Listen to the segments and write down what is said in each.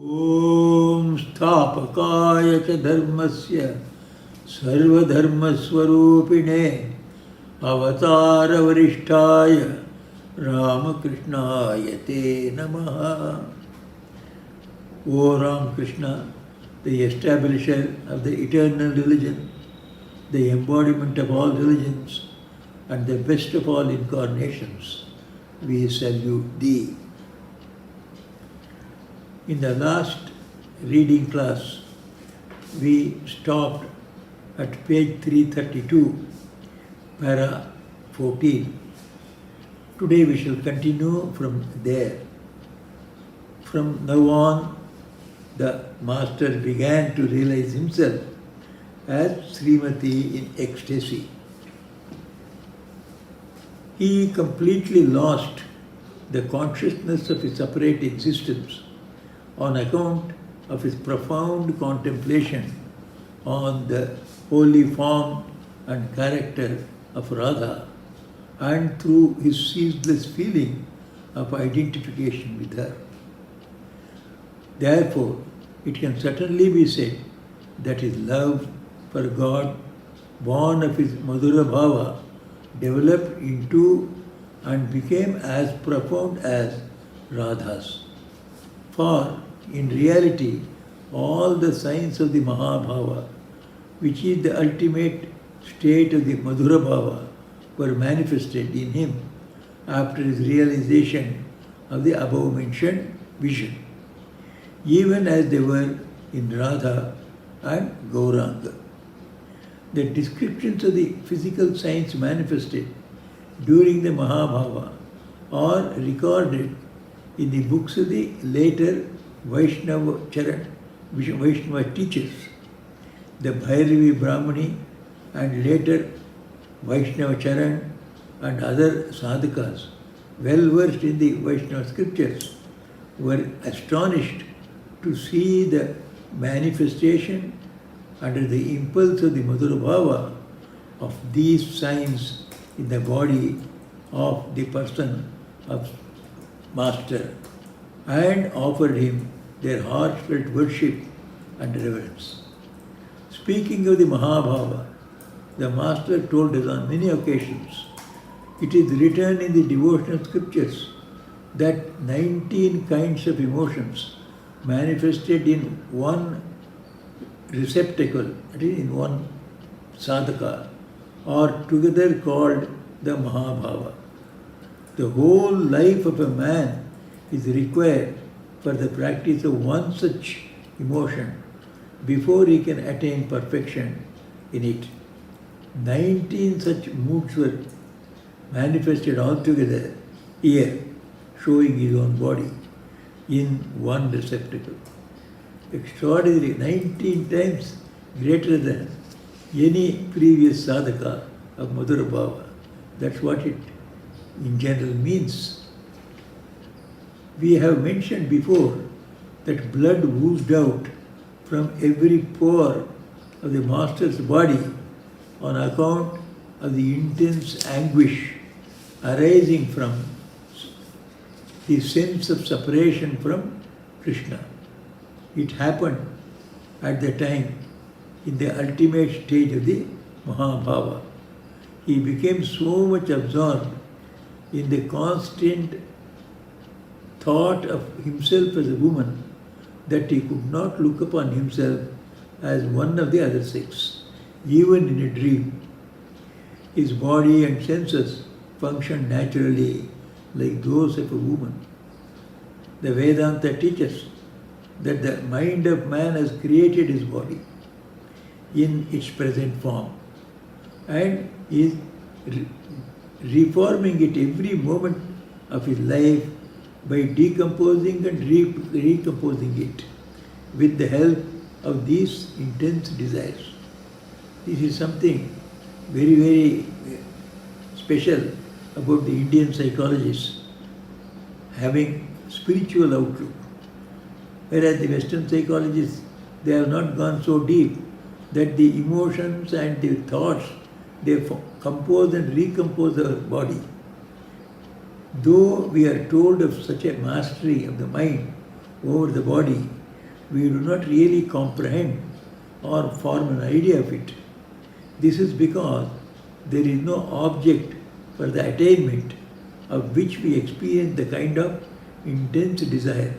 ॐ स्थापकाय च धर्मस्य सर्वधर्मस्वरूपिणे अवतारवरिष्ठाय रामकृष्णाय ते नमः. O Ramakrishna, the establisher of the eternal religion, the embodiment of all religions, and the best of all incarnations, we salute thee. In the last reading class, we stopped at page 332, para 14. Today we shall continue from there. From now on, the master began to realize himself as Srimati in ecstasy. He completely lost the consciousness of his separate existence on account of his profound contemplation on the holy form and character of Radha, and through his ceaseless feeling of identification with her. Therefore, it can certainly be said that his love for God, born of his Madhura Bhava, developed into and became as profound as Radha's. For in reality, all the signs of the Mahabhava, which is the ultimate state of the Madhura Bhava, were manifested in him after his realization of the above mentioned vision, even as they were in Radha and Gauranga. The descriptions of the physical signs manifested during the Mahabhava are recorded in the books of the later Vaishnava teachers, the Bhairavi Brahmani and later Vaishnava Charan and other sadhakas, well versed in the Vaishnava scriptures, were astonished to see the manifestation under the impulse of the Madhura Bhava of these signs in the body of the person of Master, and offered him their heartfelt worship and reverence. Speaking of the Mahabhava, the Master told us on many occasions, it is written in the devotional scriptures that 19 kinds of emotions manifested in one receptacle, that is in one sadhaka, are together called the Mahabhava. The whole life of a man is required for the practice of one such emotion before he can attain perfection in it. 19 such moods were manifested altogether here, showing his own body in one receptacle. Extraordinary, 19 times greater than any previous sadhaka of Madhura Bhava. That's what it in general means. We have mentioned before that blood oozed out from every pore of the Master's body on account of the intense anguish arising from the sense of separation from Krishna. It happened at the time in the ultimate stage of the Mahabhava. He became so much absorbed in the constant thought of himself as a woman that he could not look upon himself as one of the other sex, even in a dream. His body and senses functioned naturally like those of a woman. The Vedanta teaches that the mind of man has created his body in its present form and is reforming it every moment of his life by decomposing and recomposing it with the help of these intense desires. This is something very, very special about the Indian psychologists having spiritual outlook. Whereas the Western psychologists, they have not gone so deep that the emotions and the thoughts, they compose and recompose our body. Though we are told of such a mastery of the mind over the body, we do not really comprehend or form an idea of it. This is because there is no object for the attainment of which we experience the kind of intense desire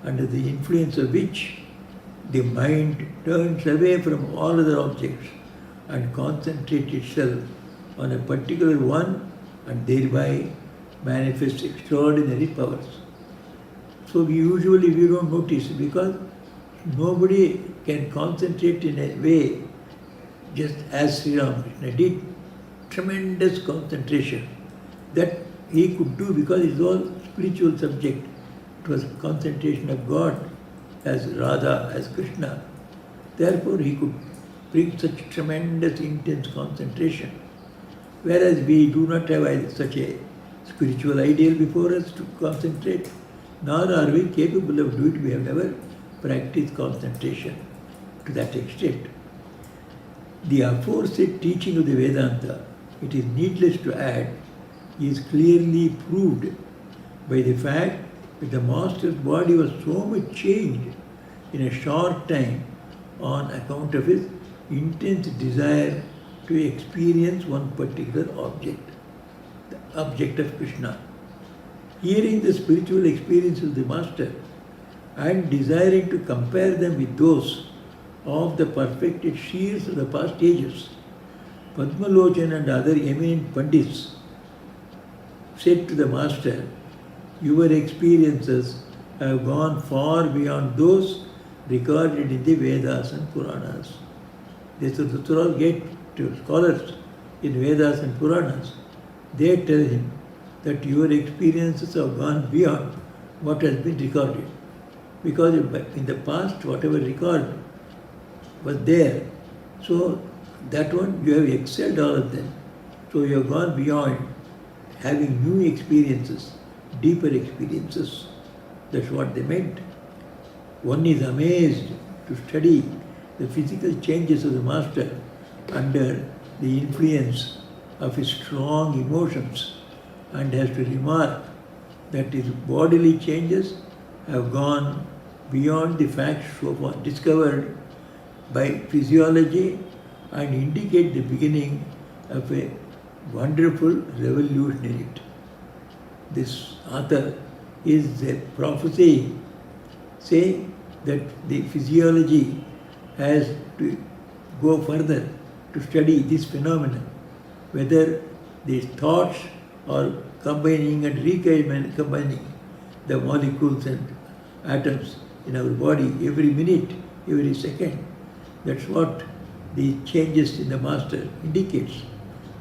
under the influence of which the mind turns away from all other objects and concentrates itself on a particular one and thereby manifests extraordinary powers. So we don't notice because nobody can concentrate in a way just as Sri Ramakrishna did. Tremendous concentration that he could do because it's all spiritual subject. It was concentration of God as Radha, as Krishna. Therefore he could bring such tremendous intense concentration. Whereas we do not have such a spiritual ideal before us to concentrate, nor are we capable of doing it. We have never practiced concentration to that extent. The aforesaid teaching of the Vedanta, it is needless to add, is clearly proved by the fact that the master's body was so much changed in a short time on account of his intense desire to experience one particular object, the object of Krishna. Hearing the spiritual experience of the master and desiring to compare them with those of the perfected seers of the past ages, Padmalochan and other eminent Pandits said to the master, "Your experiences have gone far beyond those recorded in the Vedas and Puranas." This is the all get to scholars in Vedas and Puranas. They tell him that your experiences have gone beyond what has been recorded. Because in the past, whatever record was there, so that one you have excelled all of them. So you have gone beyond having new experiences, deeper experiences. That's what they meant. One is amazed to study the physical changes of the master under the influence of his strong emotions and has to remark that his bodily changes have gone beyond the facts so far discovered by physiology and indicate the beginning of a wonderful revolution in it. This author is a prophecy saying that the physiology has to go further to study this phenomenon, whether these thoughts are combining and recombining the molecules and atoms in our body every minute, every second. That's what the changes in the master indicates.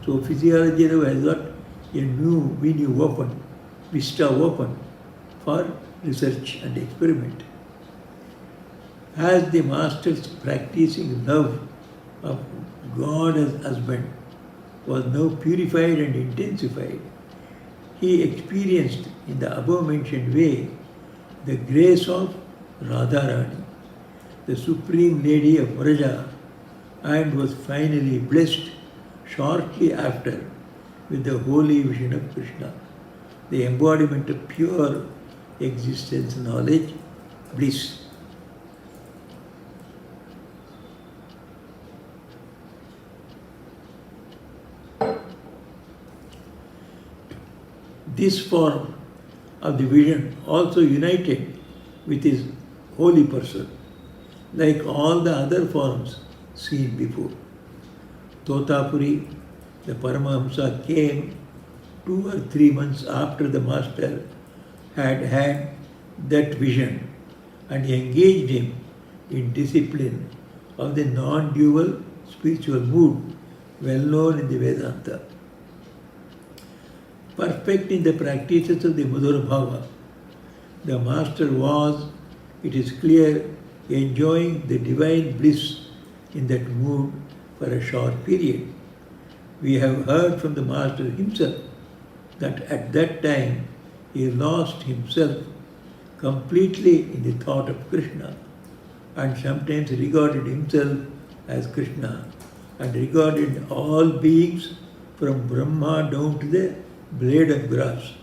So physiology now has got a new weapon, vista weapon for research and experiment. As the master's practicing love of God as husband was now purified and intensified, he experienced in the above mentioned way the grace of Radharani, the Supreme Lady of Vraja, and was finally blessed shortly after with the holy vision of Krishna, the embodiment of pure existence, knowledge, bliss. This form of the vision also united with his holy person, like all the other forms seen before. Totapuri, the Paramahamsa, came 2 or 3 months after the master had had that vision and engaged him in discipline of the non-dual spiritual mood well known in the Vedanta. Perfect in the practices of the Madhura Bhava, the master was, it is clear, enjoying the divine bliss in that mood for a short period. We have heard from the master himself that at that time he lost himself completely in the thought of Krishna and sometimes regarded himself as Krishna and regarded all beings from Brahma down to the blade of grass,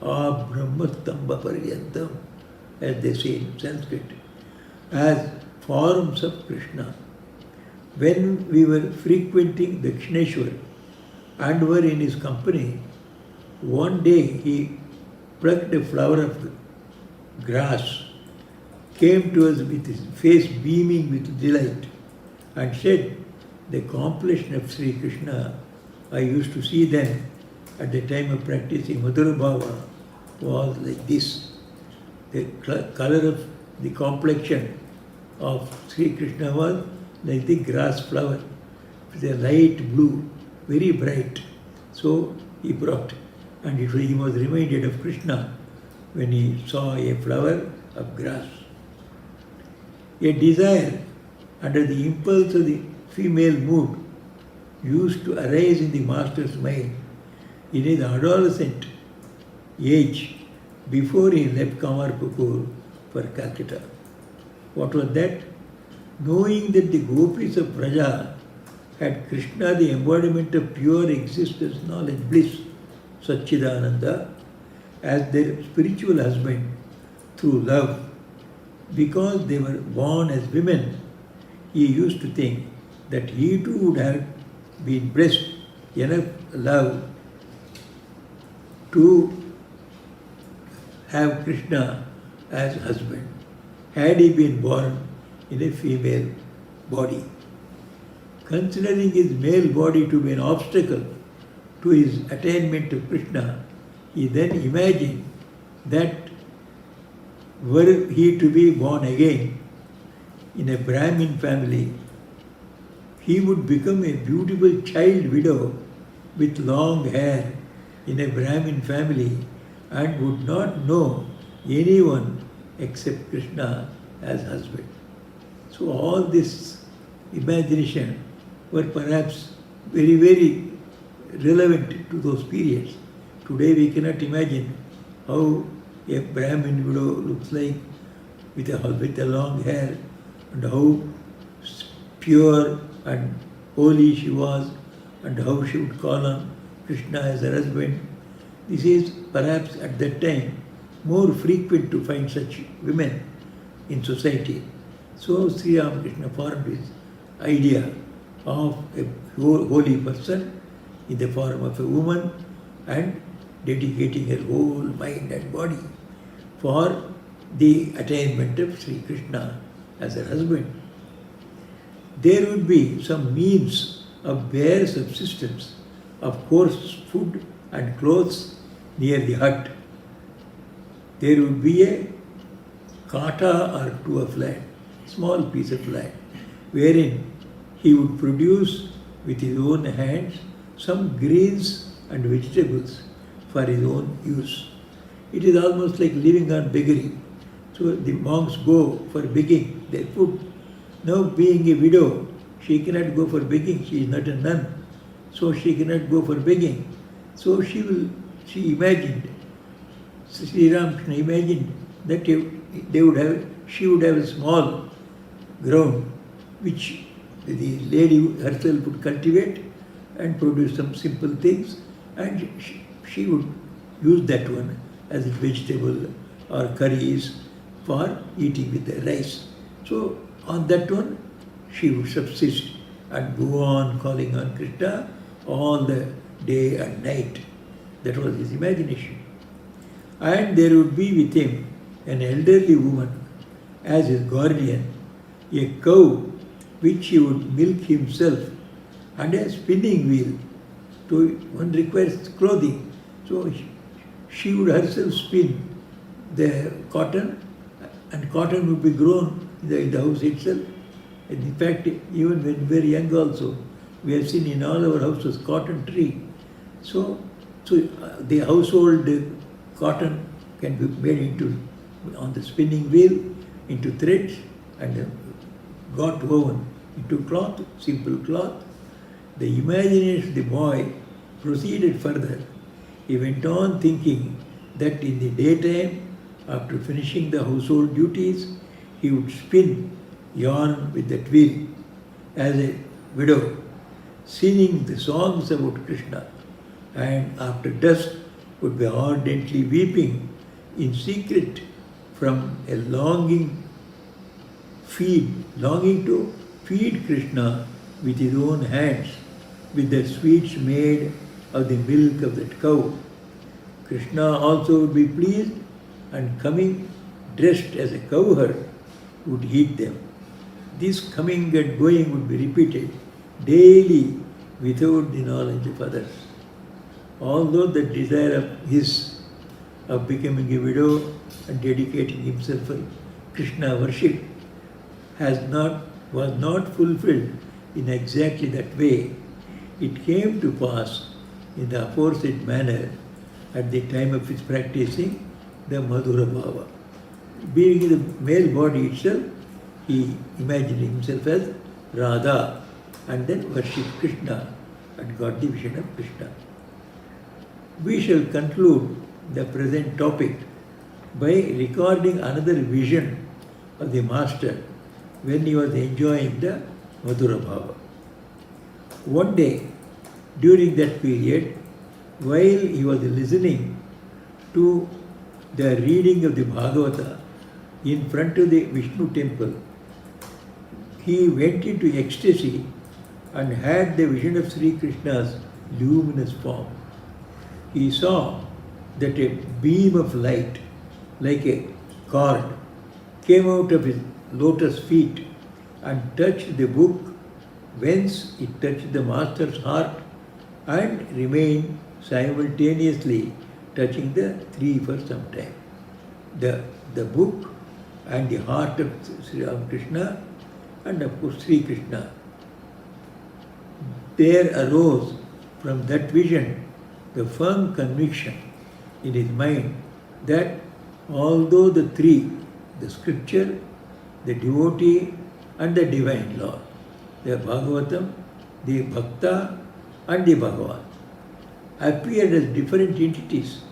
Brahmastamba Paryantam, as they say in Sanskrit. as forms of Krishna. When we were frequenting Dakshineshwar and were in his company, one day he plucked a flower of grass, came to us with his face beaming with delight, and said, "The completion of Sri Krishna, I used to see them at the time of practicing Madhurabhava, was like this. The color of the complexion of Sri Krishna was like the grass flower, with a light blue, very bright." So he brought, and he was reminded of Krishna when he saw a flower of grass. A desire under the impulse of the female mood used to arise in the master's mind in his adolescent age before he left Kamarpukur for Calcutta. What was that? Knowing that the gopis of Braja had Krishna, the embodiment of pure existence, knowledge, bliss, Satchidananda, as their spiritual husband through love, because they were born as women, he used to think that he too would have been blessed enough love to have Krishna as husband, had he been born in a female body. Considering his male body to be an obstacle to his attainment of Krishna, he then imagined that were he to be born again in a Brahmin family, he would become a beautiful child widow with long hair in a Brahmin family and would not know anyone except Krishna as husband. So all this imagination were perhaps very, very relevant to those periods. Today we cannot imagine how a Brahmin widow looks like with a long hair, and how pure and holy she was, and how she would call on Krishna as her husband. This is perhaps at that time more frequent to find such women in society. So Sri Ramakrishna formed his idea of a holy person in the form of a woman and dedicating her whole mind and body for the attainment of Sri Krishna as her husband. There would be some means of bare subsistence, of coarse food and clothes near the hut. There would be a kata or two of land, small piece of land, wherein he would produce with his own hands some grains and vegetables for his own use. It is almost like living on beggary. So the monks go for begging their food. Now, being a widow, she cannot go for begging. She is not a nun, so she cannot go for begging. So she imagined, Sri Ramakrishna imagined that she would have a small ground which the lady herself would cultivate and produce some simple things, and she would use that one as a vegetable or curries for eating with the rice. So on that one she would subsist and go on calling on Krishna all the day and night. That was his imagination. And there would be with him an elderly woman as his guardian, a cow which he would milk himself, and a spinning wheel. So one requires clothing. So she would herself spin the cotton, and cotton would be grown in the house itself. And in fact, even when we were young also, we have seen in all our houses cotton tree. So the household cotton can be made into, on the spinning wheel, into threads, and got woven into cloth, simple cloth. The imagination of the boy proceeded further. He went on thinking that in the daytime, after finishing the household duties, he would spin yarn with that wheel as a widow, singing the songs about Krishna, and after dusk would be ardently weeping in secret from a longing longing to feed Krishna with his own hands, with the sweets made of the milk of that cow. Krishna also would be pleased, and coming dressed as a cowherd would eat them. This coming and going would be repeated daily without the knowledge of others. Although the desire of his of becoming a widow and dedicating himself for Krishna worship was not fulfilled in exactly that way, it came to pass in the aforesaid manner at the time of his practicing the Madhura Bhava. Being in the male body itself, he imagined himself as Radha and then worshipped Krishna and got the vision of Krishna. We shall conclude the present topic by recording another vision of the Master when he was enjoying the Madhura Bhava. One day, during that period, while he was listening to the reading of the Bhagavata in front of the Vishnu temple, he went into ecstasy and had the vision of Sri Krishna's luminous form. He saw that a beam of light, like a cord, came out of his lotus feet and touched the book, whence it touched the Master's heart and remained simultaneously touching the three for some time. The book and the heart of Sri Ramakrishna and of course Sri Krishna. There arose from that vision the firm conviction in his mind that although the three, the scripture, the devotee and the divine Lord, the Bhagavatam, the Bhakta and the Bhagavan, appeared as different entities.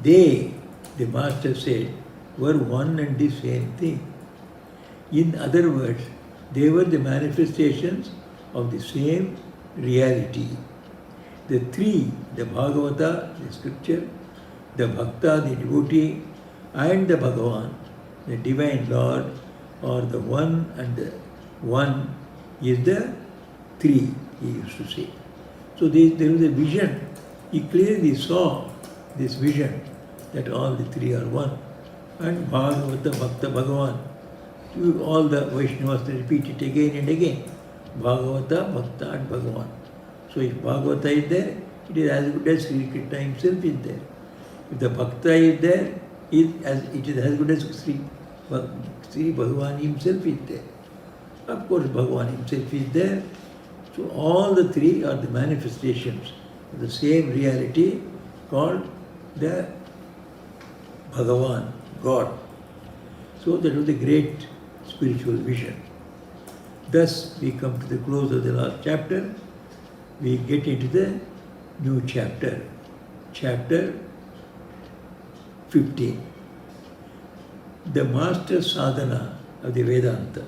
They, the Master said, were one and the same thing. In other words, they were the manifestations of the same reality. The three, the Bhagavata, the scripture, the Bhakta, the devotee, and the Bhagavan, the divine Lord, or the one, and the one is the three, he used to say. So there was a vision. He clearly saw this vision that all the three are one. And Bhagavata, Bhakta, Bhagavan, all the Vaishnavas repeat it again and again. Bhagavata, Bhakta and Bhagavan. So if Bhagavata is there, it is as good as Sri Krishna himself is there. If the Bhakta is there, it is as good as Sri Bhagavan himself is there. Of course, Bhagavan himself is there. So all the three are the manifestations of the same reality called the Bhagavan, God. So that was a great spiritual vision. Thus, we come to the close of the last chapter. We get into the new chapter, chapter 15. The master sadhana of the Vedanta.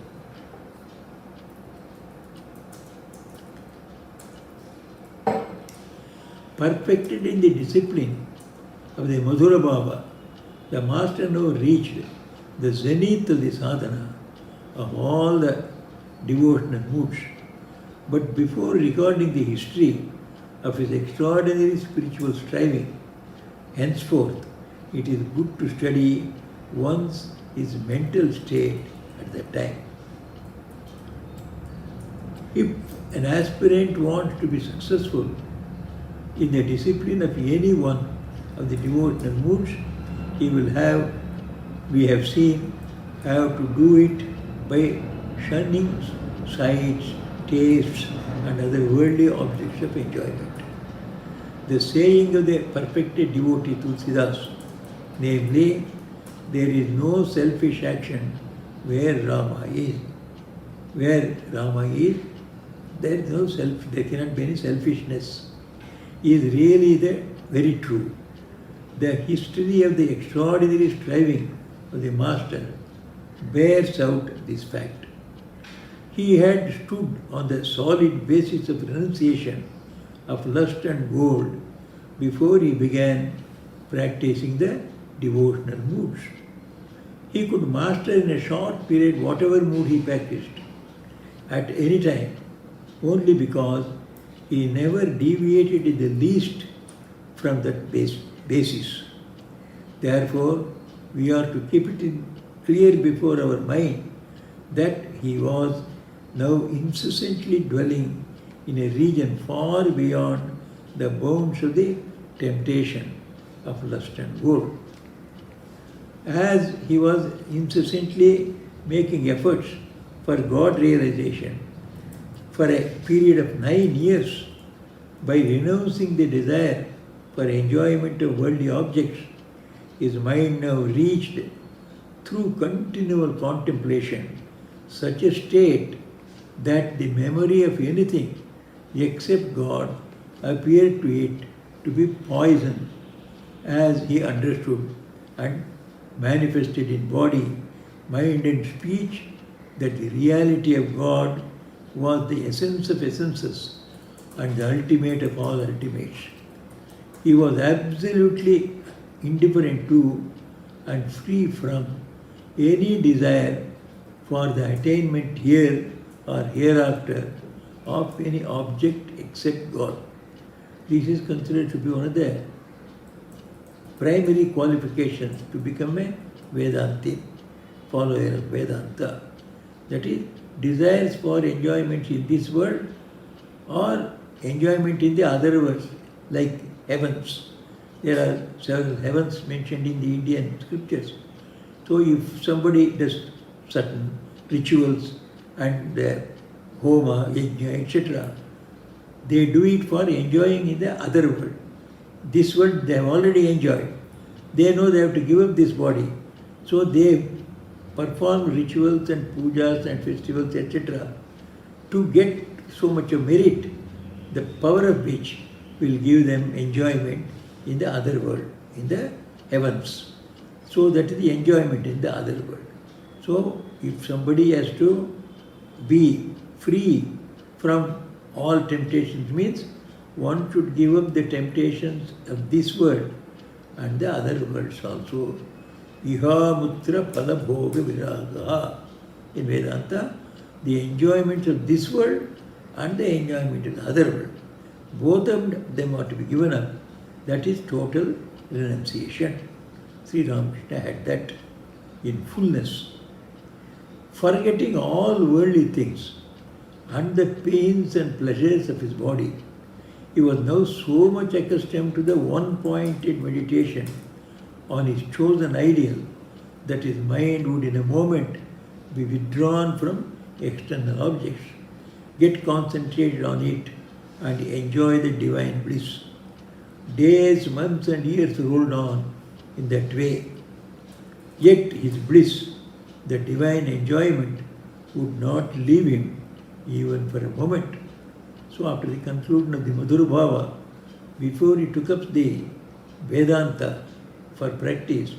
Perfected in the discipline of the Madhura Bhava, the master now reached the zenith of the sadhana of all the devotional moods. But before recording the history of his extraordinary spiritual striving, henceforth it is good to study one's his mental state at that time. If an aspirant wants to be successful in the discipline of any one of the devotional moods, he will have, we have seen, have to do it by shunning sights, tastes and other worldly objects of enjoyment. The saying of the perfected devotee Tulsidas, namely, there is no selfish action where Rama is. Where Rama is, there is no there cannot be any selfishness, is really very true. The history of the extraordinary striving of the Master bears out this fact. He had stood on the solid basis of renunciation of lust and gold before he began practicing the devotional moods. He could master in a short period whatever mood he practiced at any time, only because he never deviated in the least from that basis. Therefore, we are to keep it clear before our mind that he was now incessantly dwelling in a region far beyond the bounds of the temptation of lust and woe. As he was incessantly making efforts for God realization for a period of 9 years by renouncing the desire for enjoyment of worldly objects, his mind now reached through continual contemplation such a state that the memory of anything except God appeared to it to be poison, as he understood and manifested in body, mind and speech that the reality of God was the essence of essences and the ultimate of all ultimates. He was absolutely indifferent to and free from any desire for the attainment here or hereafter of any object except God. This is considered to be one of the primary qualifications to become a Vedanti, follower of Vedanta. That is, desires for enjoyment in this world or enjoyment in the other worlds, like heavens. There are several heavens mentioned in the Indian scriptures. So if somebody does certain rituals and homa, yajna, etc., they do it for enjoying in the other world. This world they have already enjoyed. They know they have to give up this body. So they perform rituals and pujas and festivals, etc., to get so much of merit, the power of which will give them enjoyment in the other world, in the heavens. So that is the enjoyment in the other world. So if somebody has to be free from all temptations, means one should give up the temptations of this world and the other worlds also. Iha mutra pala bhoga viraga. In Vedanta, the enjoyment of this world and the enjoyment of the other world, both of them are to be given up. That is total renunciation. Sri Ramakrishna had that in fullness. Forgetting all worldly things and the pains and pleasures of his body, he was now so much accustomed to the one-pointed meditation on his chosen ideal that his mind would in a moment be withdrawn from external objects, get concentrated on it and enjoy the divine bliss. Days, months and years rolled on in that way. Yet his bliss, the divine enjoyment, would not leave him even for a moment. So after the conclusion of the Madhura Bhava, before he took up the Vedanta for practice,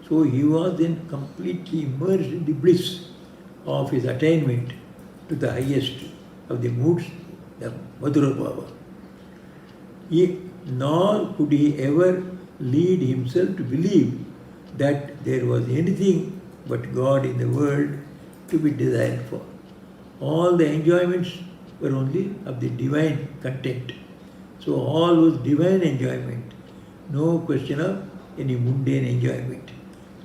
so he was then completely immersed in the bliss of his attainment to the highest of the moods, the Madhura Bhava. Nor could he ever lead himself to believe that there was anything but God in the world to be desired for. All the enjoyments were only of the divine content. So all was divine enjoyment. No question of any mundane enjoyment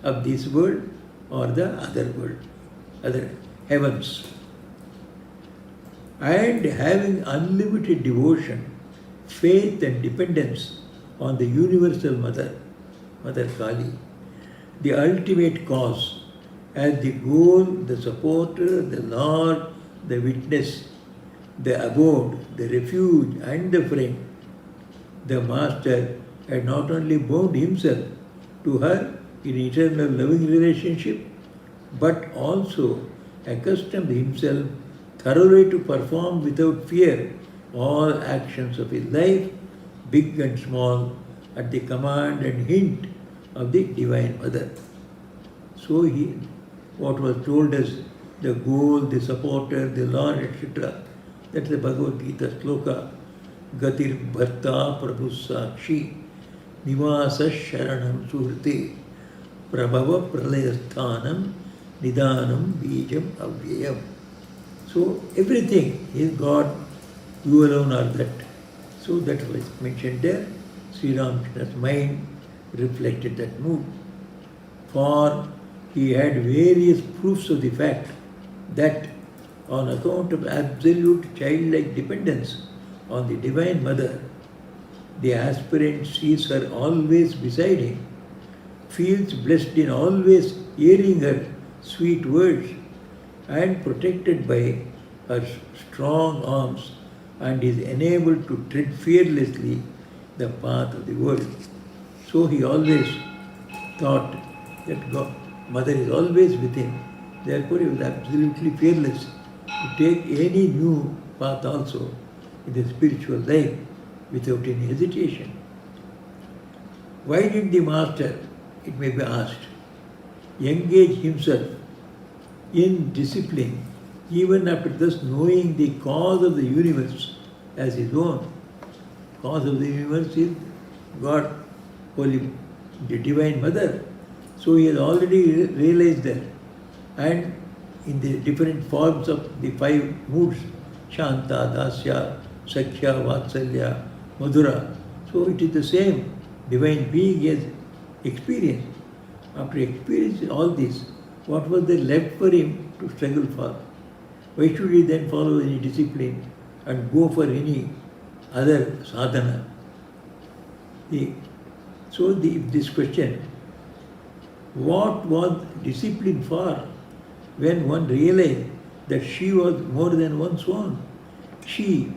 of this world or the other world, other heavens. And having unlimited devotion, faith and dependence on the universal Mother, Mother Kali, the ultimate cause, as the goal, the supporter, the Lord, the witness, the abode, the refuge and the friend, the Master had not only bound himself to her in eternal loving relationship, but also accustomed himself thoroughly to perform without fear all actions of his life, big and small, at the command and hint of the Divine Mother. So what was told as the goal, the supporter, the Lord, etc., that's the Bhagavad Gita sloka, Gatir Bharta Prabhu Sakshi, Nivasa Sharanam Surte. Prabhava Pralayasthanam Nidanam Bijam Avyayam. So everything is God, you alone are that. So that was mentioned there. Sri Ramakrishna's mind reflected that mood. For he had various proofs of the fact that on account of absolute childlike dependence on the Divine Mother, the aspirant sees her always beside him, feels blessed in always hearing her sweet words, and protected by her strong arms, and is enabled to tread fearlessly the path of the world. So he always thought that God, Mother is always with him. Therefore he was absolutely fearless to take any new path also in the spiritual life without any hesitation. Why did the Master, it may be asked, engage himself in discipline even after thus knowing the cause of the universe as his own? Cause of the universe is God, Holy, the Divine Mother. So he has already realized that. And in the different forms of the five moods, Shanta, Dasya, Sakhya, Vatsalya, Madhura. So it is the same divine being he has experienced. After experiencing all this, what was there left for him to struggle for? Why should he then follow any discipline and go for any other sadhana? This question, what was discipline for when one realized that she was more than one's own? She,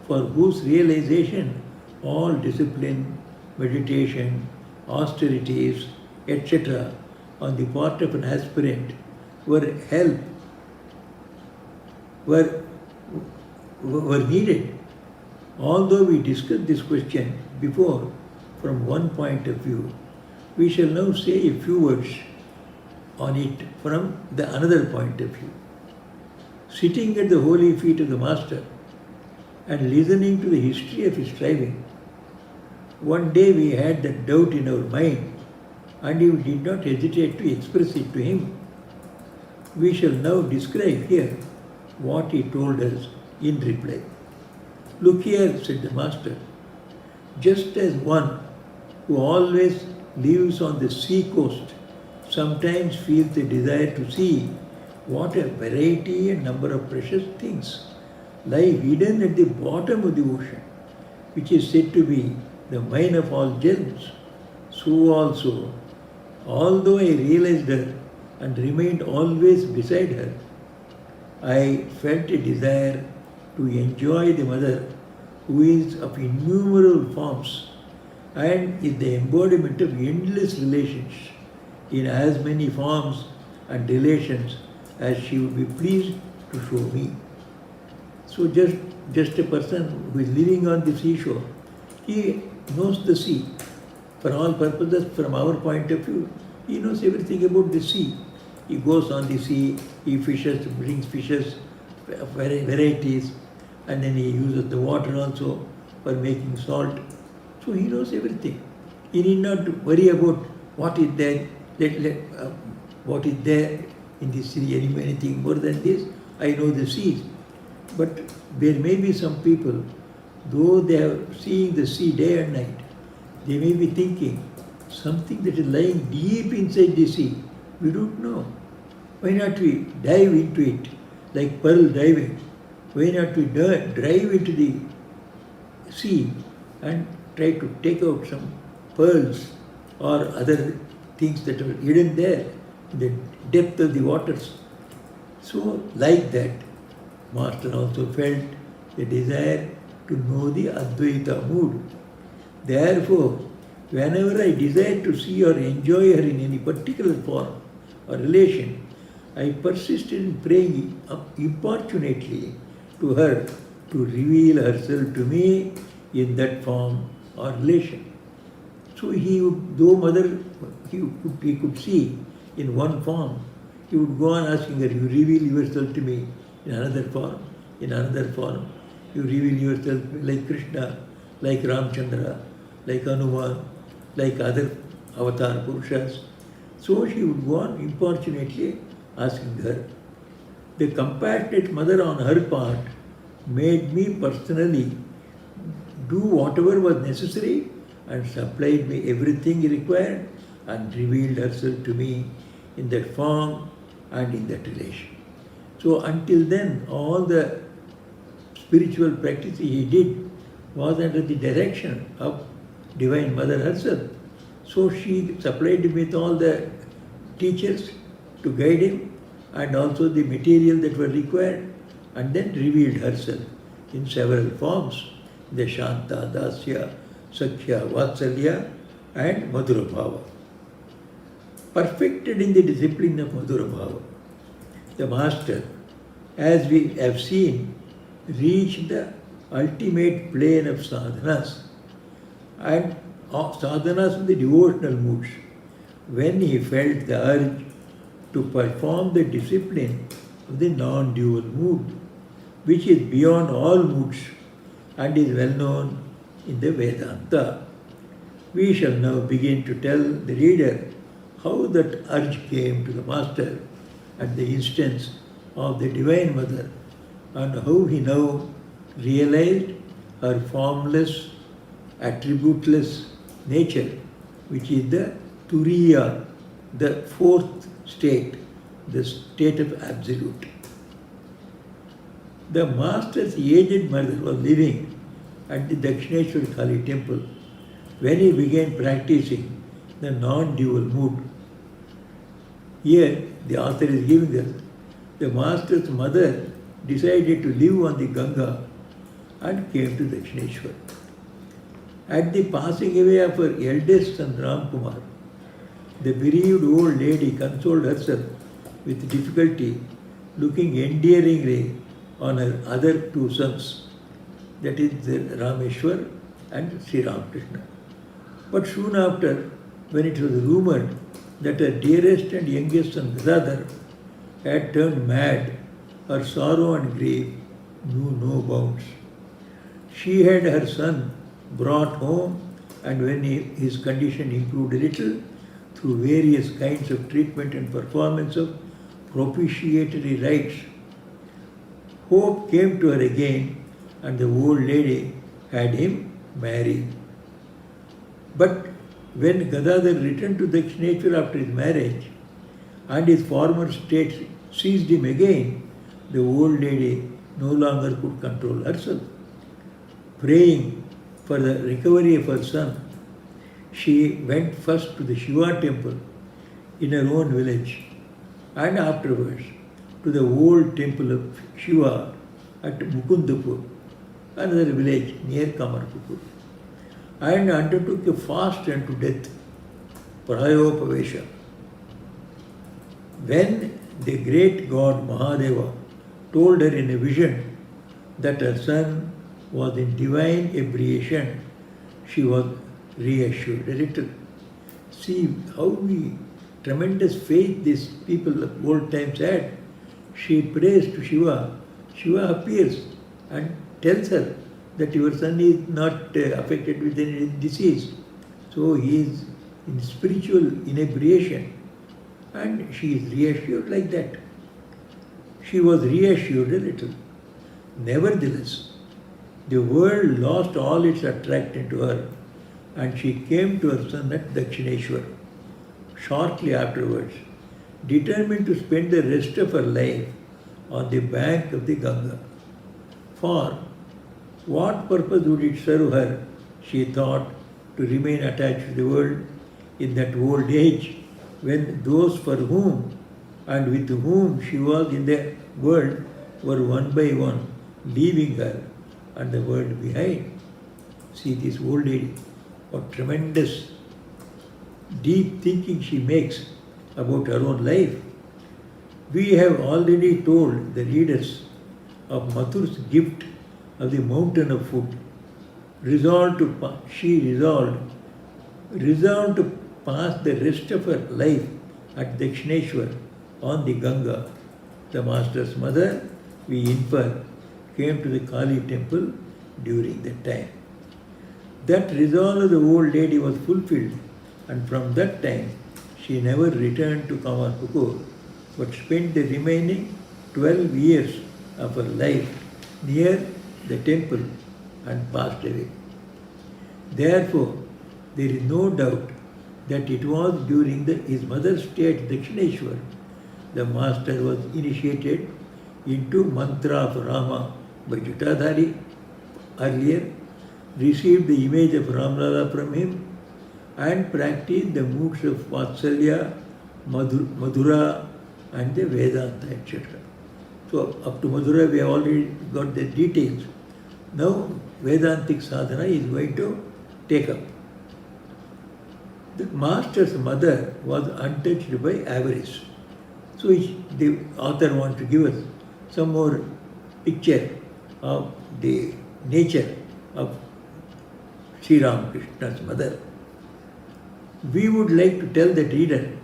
for whose realization all discipline, meditation, austerities, etc. on the part of an aspirant were needed. Although we discussed this question before from one point of view, we shall now say a few words on it from the another point of view. Sitting at the holy feet of the Master and listening to the history of his striving, one day we had that doubt in our mind and we did not hesitate to express it to him. We shall now describe here what he told us in reply. Look here, said the Master, just as one who always lives on the sea coast sometimes feels the desire to see what a variety and number of precious things lie hidden at the bottom of the ocean, which is said to be the mine of all gems, so also, although I realized her and remained always beside her, I felt a desire to enjoy the Mother who is of innumerable forms and is the embodiment of endless relations in as many forms and relations as she would be pleased to show me. So just a person who is living on the seashore, he knows the sea. For all purposes, from our point of view, he knows everything about the sea. He goes on the sea, he fishes, brings fishes, varieties, and then he uses the water also for making salt. So he knows everything. He need not worry about what is there, what is there in the sea, anything more than this. I know the seas. But there may be some people, though they are seeing the sea day and night, they may be thinking something that is lying deep inside the sea. We don't know. Why not we dive into it like pearl diving? Why not we dive into the sea and try to take out some pearls or other things that are hidden there in the depth of the waters? So like that, Master also felt a desire to know the Advaita mood. Therefore, whenever I desired to see or enjoy her in any particular form or relation, I persisted in praying importunately to her to reveal herself to me in that form or relation. So though Mother, he could see in one form, he would go on asking her, you reveal yourself to me in another form, in another form. You reveal yourself like Krishna, like Ramchandra, like Hanuman, like other avatar Purushas. So she would go on importunately asking her. The compassionate mother on her part made me personally do whatever was necessary and supplied me everything required and revealed herself to me in that form and in that relation. So until then, all the spiritual practice he did was under the direction of Divine Mother herself. So she supplied him with all the teachers to guide him and also the material that were required, and then revealed herself in several forms, the Shanta, Dasya, Sakhya, Vatsalya and Madhura Bhava. Perfected in the discipline of Madhura Bhava, the master, as we have seen, reached the ultimate plane of sadhanas and sadhanas in the devotional moods when he felt the urge to perform the discipline of the non-dual mood, which is beyond all moods and is well known in the Vedanta. We shall now begin to tell the reader how that urge came to the master at the instance of the Divine Mother and how he now realized her formless, attributeless nature, which is the Turiya, the fourth state, the state of absolute. The master's aged mother was living at the Dakshineshwar Kali temple when he began practicing the non-dual mood. Here, the author is giving us the master's mother decided to live on the Ganga and came to Dakshineshwar. At the passing away of her eldest son Ramkumar, the bereaved old lady consoled herself with difficulty, looking endearingly on her other two sons, that is Rameshwar and Sri Ramakrishna. But soon after, when it was rumored that her dearest and youngest son Gadadhar had turned mad, her sorrow and grief knew no bounds. She had her son brought home, and when his condition improved a little, through various kinds of treatment and performance of propitiatory rites, hope came to her again, and the old lady had him married. But when Gadadhar returned to Dakshineshwar after his marriage, and his former state seized him again, the old lady no longer could control herself. Praying for the recovery of her son, she went first to the Shiva temple in her own village and afterwards to the old temple of Shiva at Mukundapur, another village near Kamarpur, and undertook a fast unto death, Prayopavesha. When the great god Mahadeva told her in a vision that her son was in divine ebriation, she was reassured a little. See how tremendous faith these people of old times had. She prays to Shiva. Shiva appears and tells her that your son is not affected with any disease. So he is in spiritual inebriation. And she is reassured like that. She was reassured a little. Nevertheless, the world lost all its attraction to her, and she came to her son at Dakshineshwar shortly afterwards, determined to spend the rest of her life on the bank of the Ganga. For what purpose would it serve her, she thought, to remain attached to the world in that old age, when those for whom and with whom she was in the world were one by one leaving her and the world behind. See this old lady, what tremendous deep thinking she makes about her own life. We have already told the readers of Mathur's gift of the mountain of food. She resolved to pass the rest of her life at Dakshineshwar on the Ganga. The master's mother, we infer, came to the Kali temple during that time. That resolve of the old lady was fulfilled, and from that time she never returned to Kamarpukur, but spent the remaining 12 years of her life near the temple and passed away. Therefore, there is no doubt that it was during his mother's stay at Dakshineshwar the master was initiated into mantra of Rama by Jatadhari earlier, received the image of Ramlala from him, and practiced the moods of Vatsalya, Madhura, and the Vedanta, etc. So up to Madhura we have already got the details. Now Vedantic sadhana is going to take up. The master's mother was untouched by avarice. So the author wants to give us some more picture of the nature of Sri Ramakrishna's mother. We would like to tell the reader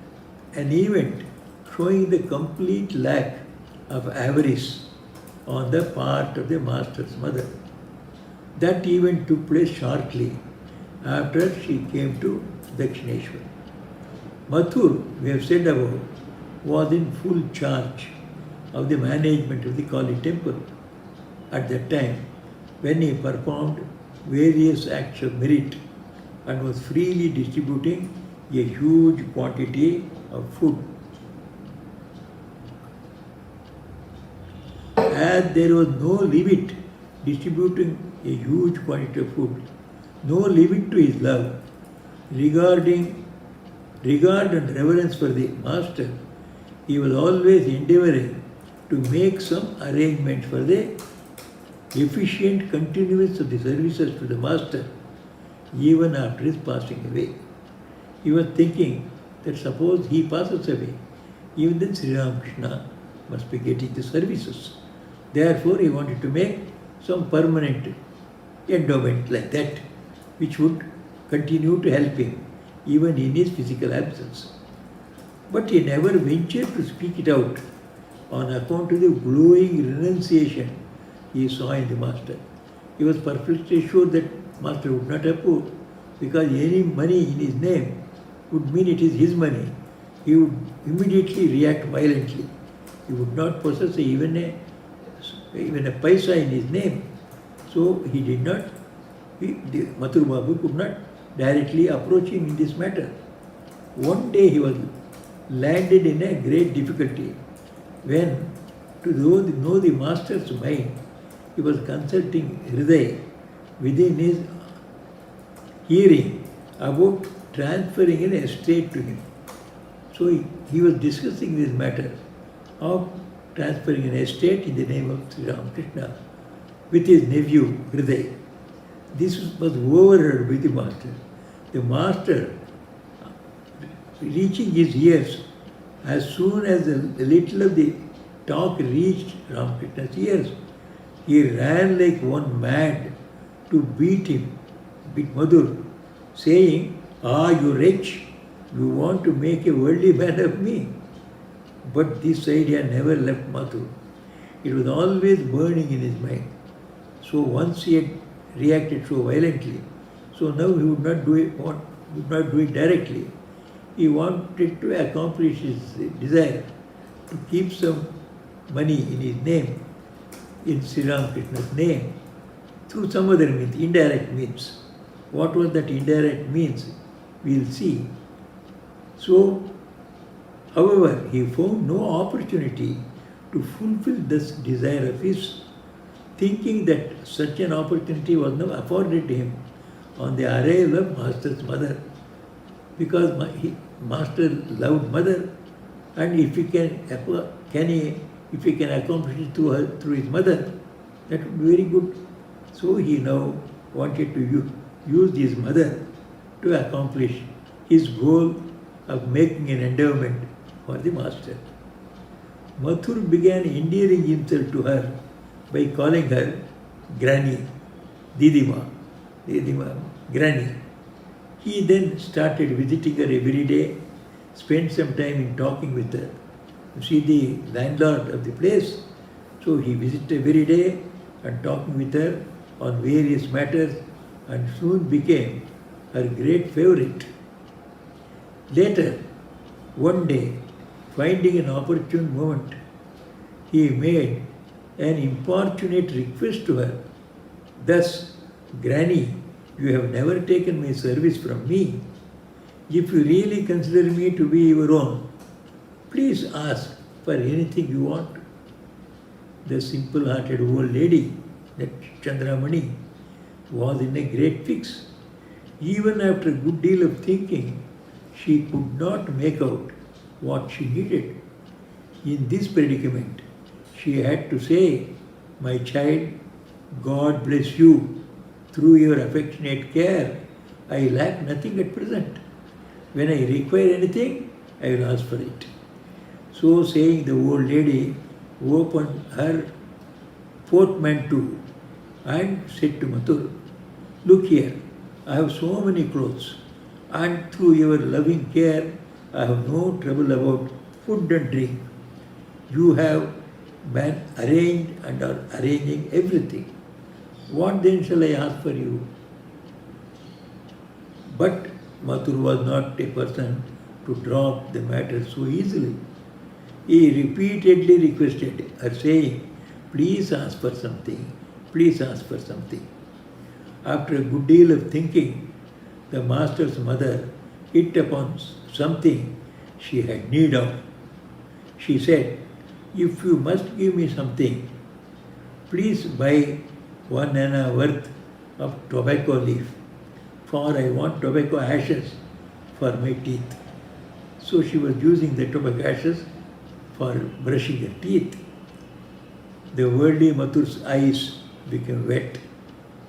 an event showing the complete lack of avarice on the part of the master's mother. That event took place shortly after she came to Dakshineshwar. Mathur, we have said above, was in full charge of the management of the Kali temple at that time when he performed various acts of merit and was freely distributing a huge quantity of food. As there was no limit distributing a huge quantity of food, no limit to his love, regard and reverence for the master, he was always endeavoring to make some arrangement for the efficient continuance of the services to the master even after his passing away. He was thinking that suppose he passes away, even then Sri Ramakrishna must be getting the services. Therefore, he wanted to make some permanent endowment like that, which would continue to help him even in his physical absence. But he never ventured to speak it out on account of the glowing renunciation he saw in the master. He was perfectly sure that master would not approve, because any money in his name would mean it is his money. He would immediately react violently. He would not possess even a paisa in his name. So he did not, Mathur Babu could not directly approach him in this matter. One day he was landed in a great difficulty when, to know the master's mind, he was consulting Hriday within his hearing about transferring an estate to him. So he was discussing this matter of transferring an estate in the name of Sri Ramakrishna with his nephew Hriday. This was overheard by the master. The master, reaching his ears, as soon as a little of the talk reached Ramakrishna's ears, he ran like one mad to beat Madhur, saying, "Ah, you wretch, you want to make a worldly man of me." But this idea never left Madhur. It was always burning in his mind. So once he had reacted so violently, so now he would not do it directly. He wanted to accomplish his desire to keep some money in his name, in Sri Ramakrishna's name, through some other means, indirect means. What was that indirect means? We will see. So, however, he found no opportunity to fulfill this desire of his, thinking that such an opportunity was now afforded to him on the arrival of master's mother, because master loved mother, and if he can accomplish it through his mother, that would be very good. So he now wanted to use his mother to accomplish his goal of making an endowment for the master. Mathur began endearing himself to her by calling her Granny, Didima, Granny. He then started visiting her every day, spent some time in talking with her. You see, the landlord of the place, so he visited every day and talking with her on various matters, and soon became her great favorite. Later, One day, finding an opportune moment, he made an importunate request to her. Thus, Granny, you have never taken my service from me. If you really consider me to be your own, please ask for anything you want. The simple-hearted old lady, that Chandramani, was in a great fix. Even after a good deal of thinking, she could not make out what she needed. In this predicament, she had to say, my child, God bless you. Through your affectionate care, I lack nothing at present. When I require anything, I will ask for it. So saying, the old lady opened her portmanteau and said to Mathur, look here, I have so many clothes, and through your loving care, I have no trouble about food and drink. You have been arranged and are arranging everything. What then shall I ask for you? But Mathur was not a person to drop the matter so easily. He repeatedly requested her, saying, please ask for something, please ask for something. After a good deal of thinking, the master's mother hit upon something she had need of. She said, if you must give me something, please buy 1 anna worth of tobacco leaf, for I want tobacco ashes for my teeth. So she was using the tobacco ashes for brushing her teeth. The worldly Mathur's eyes became wet.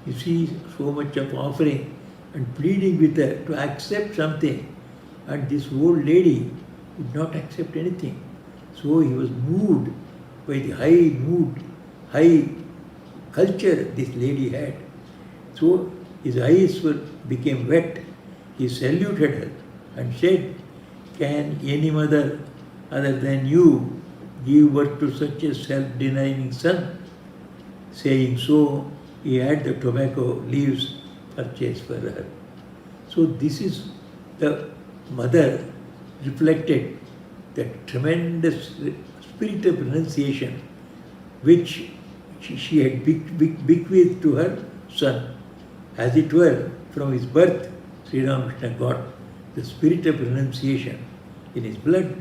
You see, so much of offering and pleading with her to accept something, and this old lady would not accept anything. So he was moved by the high culture this lady had. So his eyes became wet. He saluted her and said, can any mother other than you give birth to such a self-denying son? Saying so, he had the tobacco leaves purchased for her. So this is the mother reflected the tremendous spirit of renunciation which she had bequeathed to her son. As it were, from his birth, Sri Ramakrishna got the spirit of renunciation in his blood.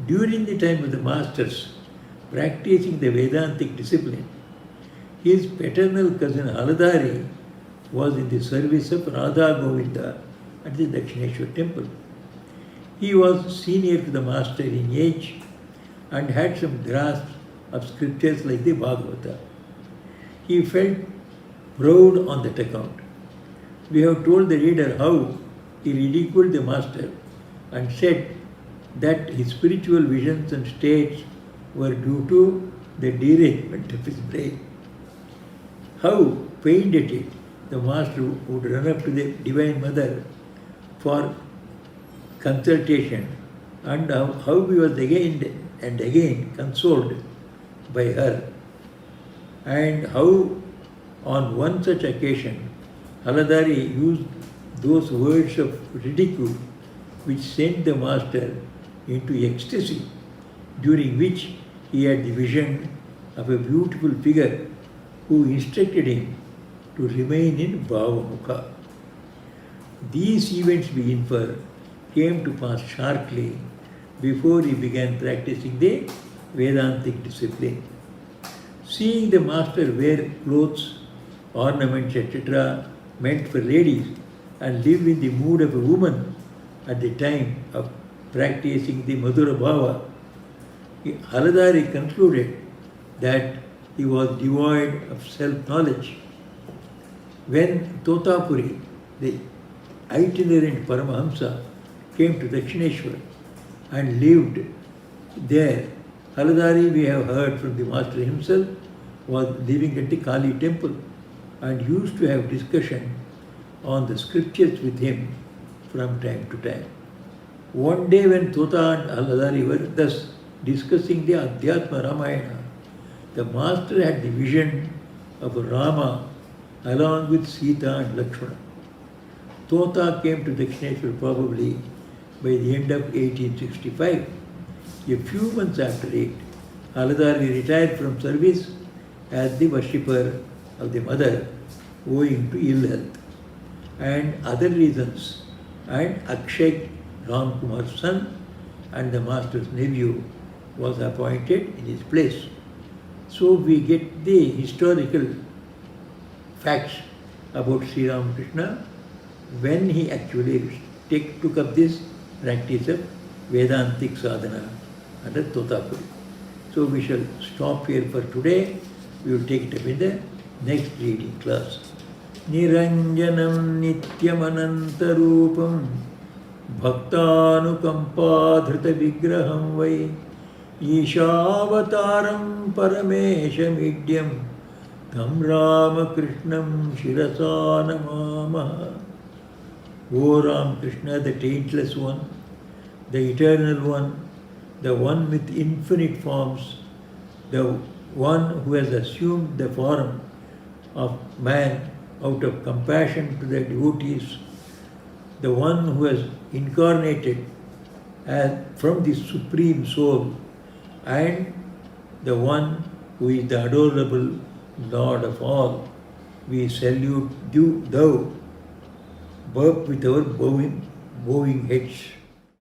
During the time of the masters practicing the Vedantic discipline, his paternal cousin Haladari was in the service of Radha Govinda at the Dakshineshwar temple. He was senior to the master in age and had some grasp of scriptures like the Bhagavata. He felt proud on that account. We have told the reader how he ridiculed the master and said that his spiritual visions and states were due to the derangement of his brain. How pained at it, the master would run up to the Divine Mother for consultation, and how he was again and again consoled by her, and how on one such occasion Haladari used those words of ridicule which sent the master into ecstasy, during which he had the vision of a beautiful figure who instructed him to remain in Bhavamukha. These events, we infer, came to pass sharply before he began practicing the Vedantic discipline. Seeing the master wear clothes, ornaments, etc., meant for ladies, and live in the mood of a woman at the time of practicing the Madhura Bhava, Haladari concluded that he was devoid of self-knowledge. When Totapuri, the itinerant Paramahamsa, came to Dakshineshwar and lived there, Haladari, we have heard from the master himself, was living at the Kali temple and used to have discussion on the scriptures with him from time to time. One day when Tota and Haladari were thus discussing the Adhyatma Ramayana, the master had the vision of Rama along with Sita and Lakshmana. Tota came to Dakshineshwar probably by the end of 1865. A few months after it, Haladari retired from service as the worshipper of the mother owing to ill health and other reasons, and Akshay Ramkumar's son and the master's nephew was appointed in his place. So we get the historical facts about Sri Ramakrishna when he actually took up this practice of Vedantic sadhana under Totapuri. So we shall stop here for today. We will take it up in the next reading class. Niranjanam nityamanantarupam bhaktanukampadhrita vigraham vai Ishavataram parameshamidhyam tam Ramakrishnam shirasa namamaha. O Ramakrishna, the taintless one, the eternal one, the one with infinite forms, the one who has assumed the form of man out of compassion to the devotees, the one who has incarnated as from the Supreme Soul, and the one who is the adorable Lord of all. We salute thou with our bowing heads.